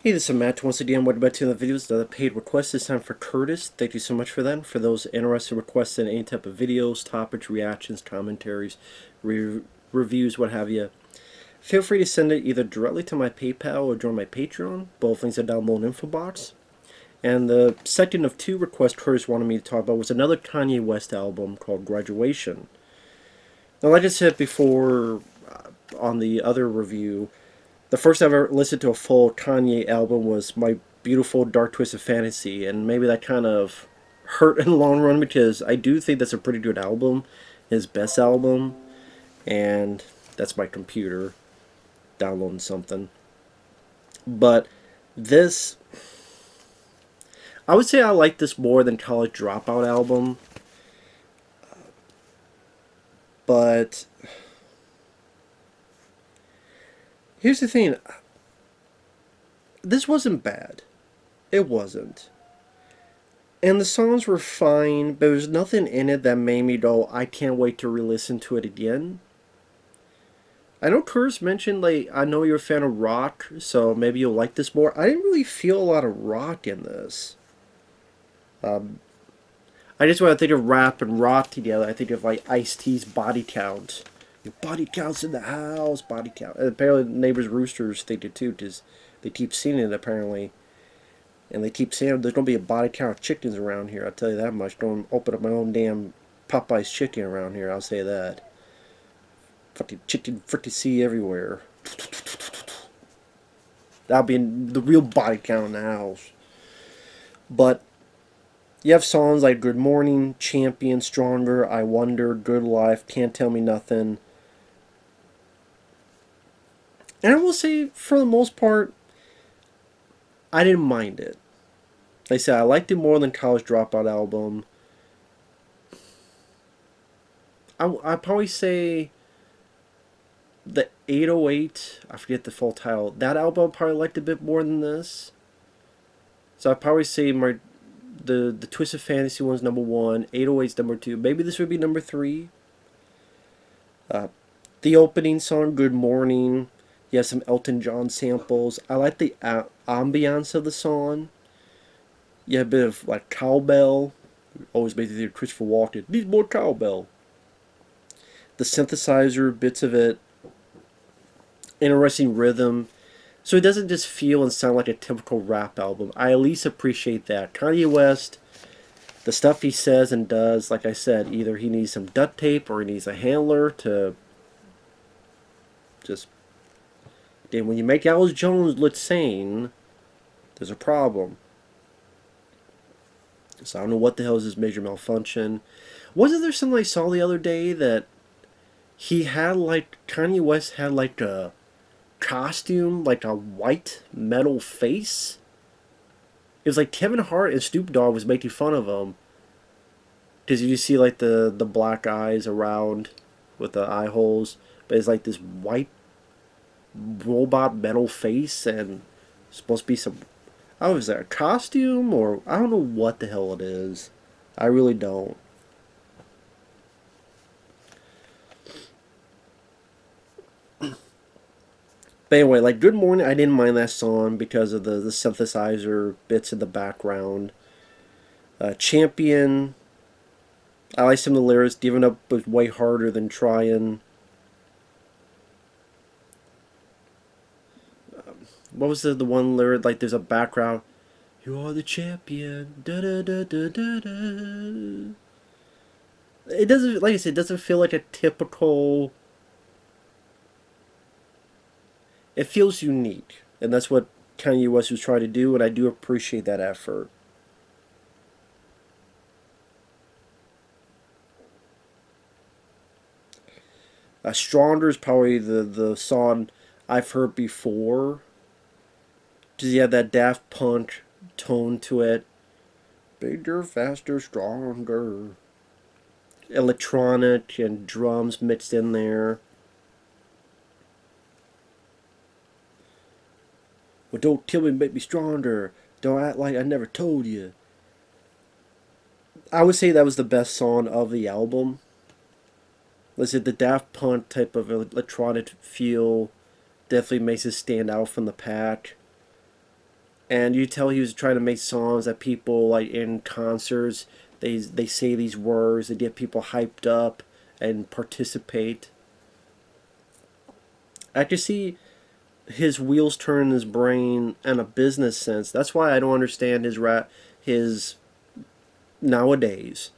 Hey, this is Matt. Once again, welcome back to the videos. Another paid request this time for Curtis. Thank you so much for that. For those interested in requesting any type of videos, topics, reactions, commentaries, reviews, what have you, feel free to send it either directly to my PayPal or join my Patreon. Both links are down below in the info box. And the second of two requests Curtis wanted me to talk about was another Kanye West album called Graduation. Now, like I said before on the other review, the first I've ever listened to a full Kanye album was My Beautiful Dark Twisted Fantasy, and maybe that kind of hurt in the long run because I do think that's a pretty good album, his best album, and that's my computer downloading something. But this, I would say I like this more than College Dropout album, but here's the thing, this wasn't bad. It wasn't. And the songs were fine, but there was nothing in it that made me go, I can't wait to re-listen to it again. I know Curtis mentioned, like, I know you're a fan of rock, so maybe you'll like this more. I didn't really feel a lot of rock in this. Um, I just when I think of rap and rock together, I think of, like, Ice-T's Body Count. Your body count's in the house, body count. And apparently neighbors' roosters think it too, because they keep seeing it, apparently. And they keep saying there's going to be a body count of chickens around here. I'll tell you that much. Don't open up my own damn Popeye's chicken around here. I'll say that. Fucking chicken fricassee everywhere. That'll be the real body count in the house. But you have songs like Good Morning, Champion, Stronger, I Wonder, Good Life, Can't Tell Me Nothing. And I will say, for the most part, I didn't mind it. Like I said, I liked it more than College Dropout album. I'd probably say the 808, I forget the full title, that album I probably liked a bit more than this. So I'd probably say the Twisted Fantasy one's number one, 808's number two. Maybe this would be number three. Uh, the opening song, Good Morning. You have some Elton John samples. I like the ambiance of the song. You have a bit of like cowbell. Always made me think of Christopher Walken. Needs more cowbell. The synthesizer bits of it. Interesting rhythm. So it doesn't just feel and sound like a typical rap album. I at least appreciate that. Kanye West, the stuff he says and does, like I said, either he needs some duct tape or he needs a handler to just. Then when you make Alex Jones look sane, there's a problem. So I don't know what the hell is his major malfunction. Wasn't there something I saw the other day that he had like Kanye West had like a costume, like a white metal face? It was like Kevin Hart and Snoop Dogg was making fun of him because you see like the black eyes around with the eye holes, but it's like this white robot metal face and it's supposed to be some. Oh, is that a costume or I don't know what the hell it is. I really don't. But anyway, like Good Morning, I didn't mind that song because of the synthesizer bits in the background. Champion, I like some of the lyrics. Giving up was way harder than trying. What was the one lyric? Like there's a background. You are the champion. Da da da da da da. It doesn't, like I said, it doesn't feel like a typical. It feels unique, and that's what Kanye West was trying to do, and I do appreciate that effort. Stronger is probably the song I've heard before. Because you have that Daft Punk tone to it. Bigger, faster, stronger. Electronic and drums mixed in there. Well, don't kill me, make me stronger. Don't act like I never told you. I would say that was the best song of the album. Let's say the Daft Punk type of electronic feel definitely makes it stand out from the pack. And you tell he was trying to make songs that people like in concerts they say these words, they get people hyped up and participate. I can see his wheels turn in his brain in a business sense. That's why I don't understand his nowadays.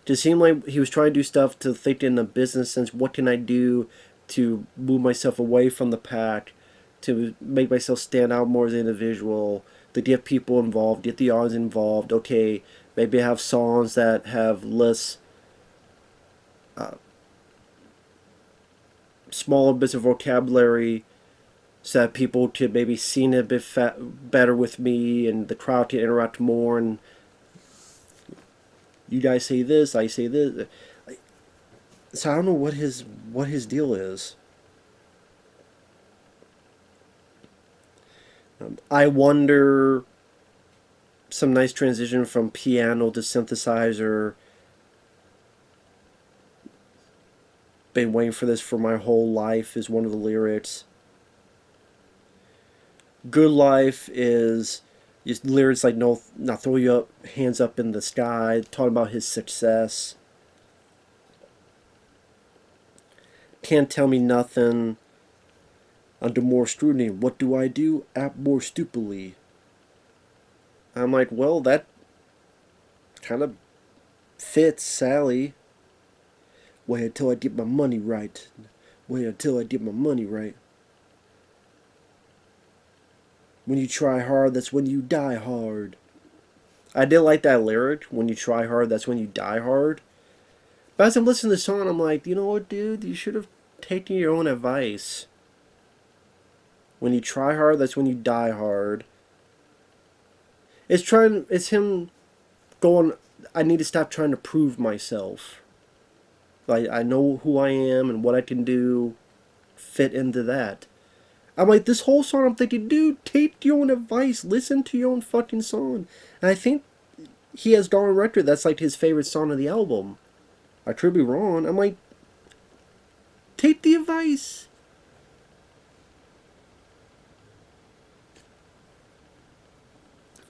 It seemed like he was trying to do stuff to think in a business sense. What can I do to move myself away from the pack, to make myself stand out more as an individual, to get people involved, get the audience involved. Okay, maybe I have songs that have less uh, smaller bits of vocabulary so that people could maybe sing a bit better with me and the crowd can interact more and you guys say this, I say this. So I don't know what his deal is. I wonder some nice transition from piano to synthesizer. Been waiting for this for my whole life is one of the lyrics. Good life is just lyrics like no, not throw you up, hands up in the sky, talking about his success. Can't tell me nothing. Under more scrutiny, what do I do? Act more stupidly. I'm like, well, that kind of fits Sally. Wait until I get my money right. Wait until I get my money right. When you try hard, that's when you die hard. I did like that lyric. When you try hard, that's when you die hard. But as I'm listening to the song, I'm like, you know what, dude? You should have taken your own advice. When you try hard, that's when you die hard. It's him going, I need to stop trying to prove myself. Like, I know who I am and what I can do fit into that. I'm like, this whole song, I'm thinking, dude, take your own advice. Listen to your own fucking song. And I think he has gone on record that's like his favorite song of the album. I could be wrong. I'm like, take the advice.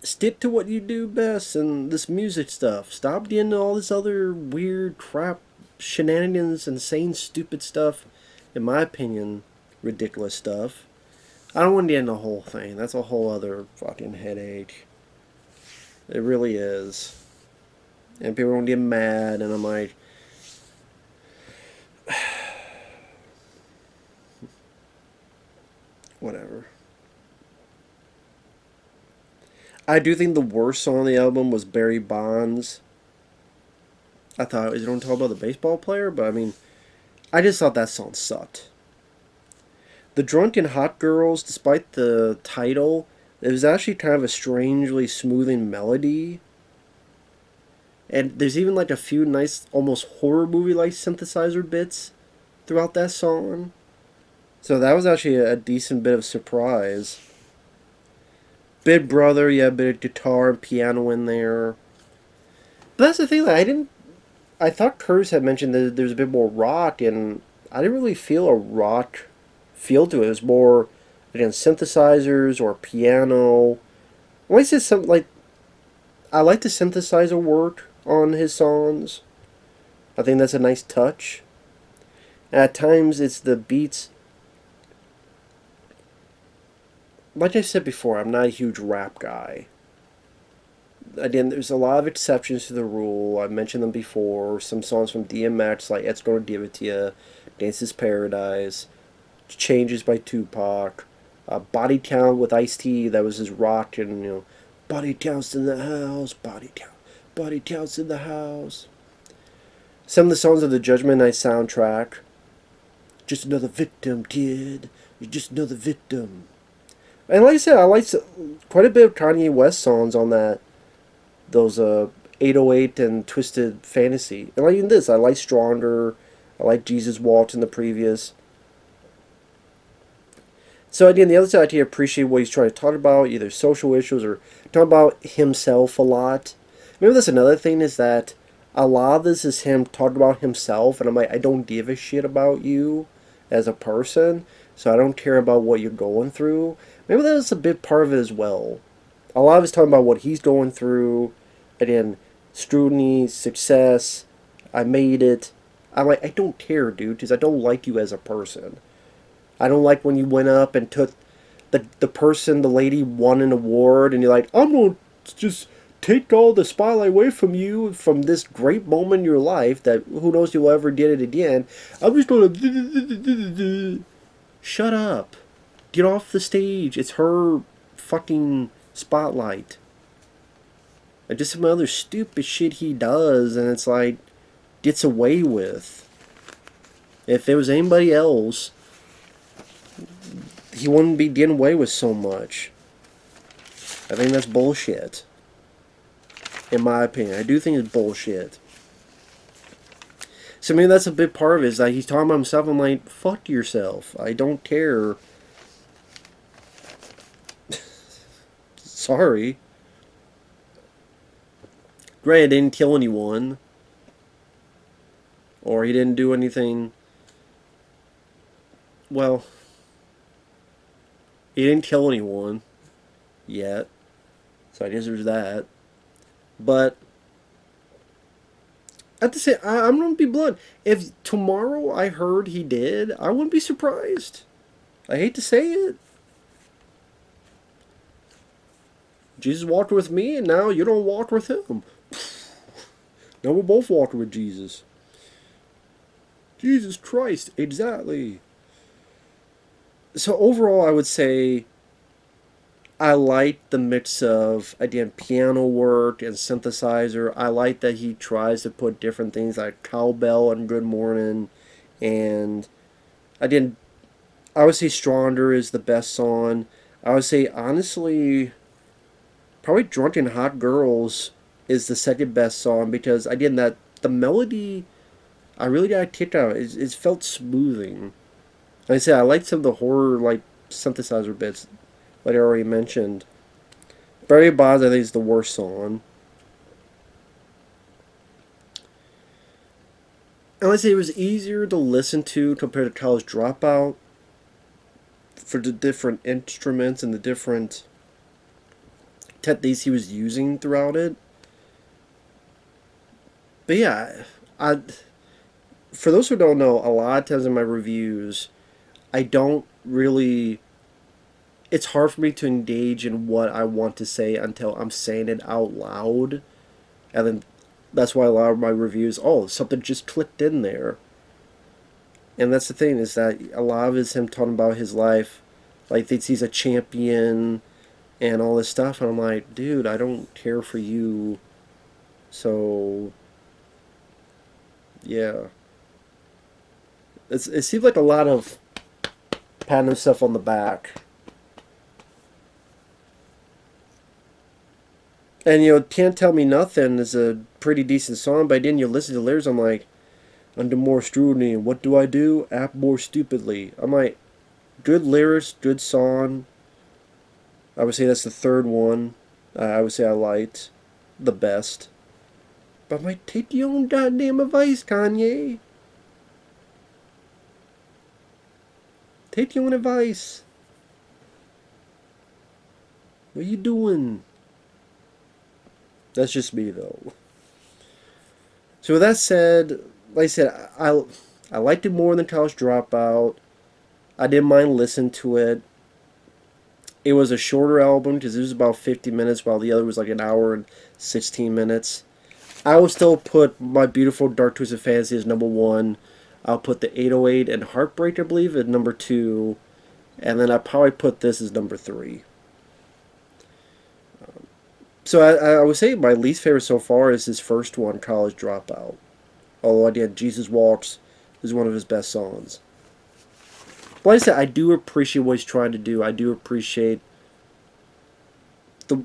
Stick to what you do best and this music stuff. Stop getting into all this other weird crap, shenanigans, insane, stupid stuff. In my opinion, ridiculous stuff. I don't want to get into the whole thing. That's a whole other fucking headache. It really is. And people don't get mad, and I'm like, whatever. I do think the worst song on the album was Barry Bonds. I thought it was going to talk about the baseball player, but I mean, I just thought that song sucked. The Drunken Hot Girls, despite the title, it was actually kind of a strangely smoothing melody. And there's even like a few nice, almost horror movie-like synthesizer bits throughout that song. So that was actually a decent bit of surprise. Big Brother, yeah, a bit of guitar and piano in there. But that's the thing that I thought Curtis had mentioned that there's a bit more rock, and I didn't really feel a rock feel to it. It was more, again, synthesizers or piano. Well, I said something like, I like the synthesizer work on his songs. I think that's a nice touch. At times, it's the beats. Like I said before, I'm not a huge rap guy. Again, there's a lot of exceptions to the rule. I mentioned them before. Some songs from DMX, like It's Gonna Give It To Ya, Dance's Paradise, Changes by Tupac, Body Count with Ice-T, that was his rock, and, you know, Body Counts in the House, Body Counts in the House. Some of the songs of the Judgment Night soundtrack. Just another victim, kid. You're just another victim. And like I said, I liked quite a bit of Kanye West songs on those 808 and Twisted Fantasy. And like in this, I like Stronger. I like Jesus Walked in the previous. So again, the other side, I can appreciate what he's trying to talk about, either social issues or talk about himself a lot. Maybe that's another thing, is that a lot of this is him talking about himself, and I'm like, I don't give a shit about you as a person, so I don't care about what you're going through. Maybe that's a big part of it as well. A lot of it's talking about what he's going through. Again, scrutiny, success. I made it. I'm like, I don't care, dude, because I don't like you as a person. I don't like when you went up and took the lady won an award, and you're like, I'm going to just take all the spotlight away from you from this great moment in your life that who knows you'll ever get it again. I'm just going to shut up. Get off the stage. It's her fucking spotlight. And just some other stupid shit he does, and it's like, gets away with. If there was anybody else, he wouldn't be getting away with so much. I think that's bullshit. In my opinion. I do think it's bullshit. So maybe that's a big part of it, is like he's talking about himself. I'm like, fuck yourself. I don't care. Sorry. Gray didn't kill anyone. Or he didn't do anything. Well, he didn't kill anyone yet. So I guess there's that. But at the same, I'm going to be blunt. If tomorrow I heard he did, I wouldn't be surprised. I hate to say it. Jesus walked with me, and now you don't walk with him. Now we're both walking with Jesus. Jesus Christ, exactly. So overall, I would say I like the mix of, again, piano work and synthesizer. I like that he tries to put different things like cowbell and Good Morning. And again, I would say Stronger is the best song. I would say, honestly, probably Drunk and Hot Girls is the second best song, because again, that the melody, I really got a kick out of it. It felt smoothing. Like I said, I like some of the horror like synthesizer bits, like I already mentioned. Barry Bonds, I think, is the worst song. And I'd say it was easier to listen to compared to College Dropout for the different instruments and the different techniques he was using throughout it. But yeah, for those who don't know, a lot of times in my reviews, I don't really. It's hard for me to engage in what I want to say until I'm saying it out loud. And then that's why a lot of my reviews, something just clicked in there. And that's the thing, is that a lot of it is him talking about his life. Like, thinks he's a champion and all this stuff. And I'm like, dude, I don't care for you. So, yeah. It seems like a lot of patting himself on the back. And, Can't Tell Me Nothing is a pretty decent song, but then you listen to the lyrics, I'm like, under more scrutiny, what do I do? Act more stupidly. I'm like, good lyrics, good song. I would say that's the third one. I would say I liked the best. But I'm like, take your own goddamn advice, Kanye. Take your own advice. What are you doing? That's just me, though. So with that said, like I said, I liked it more than College Dropout. I didn't mind listening to it. It was a shorter album because it was about 50 minutes, while the other was like an hour and 16 minutes. I will still put My Beautiful Dark Twisted Fantasy as number 1. I'll put the 808 and Heartbreak, I believe, at number 2. And then I'll probably put this as number 3. So I would say my least favorite so far is his first one, College Dropout. Although, again, Jesus Walks is one of his best songs. But like I said, I do appreciate what he's trying to do. I do appreciate the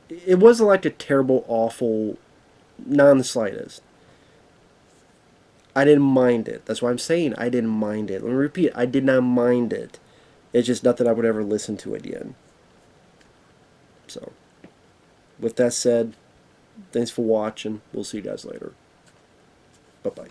it wasn't like a terrible, awful, not in the slightest. I didn't mind it. That's why I'm saying I didn't mind it. Let me repeat, I did not mind it. It's just nothing I would ever listen to again. So, with that said, thanks for watching. We'll see you guys later. Bye-bye.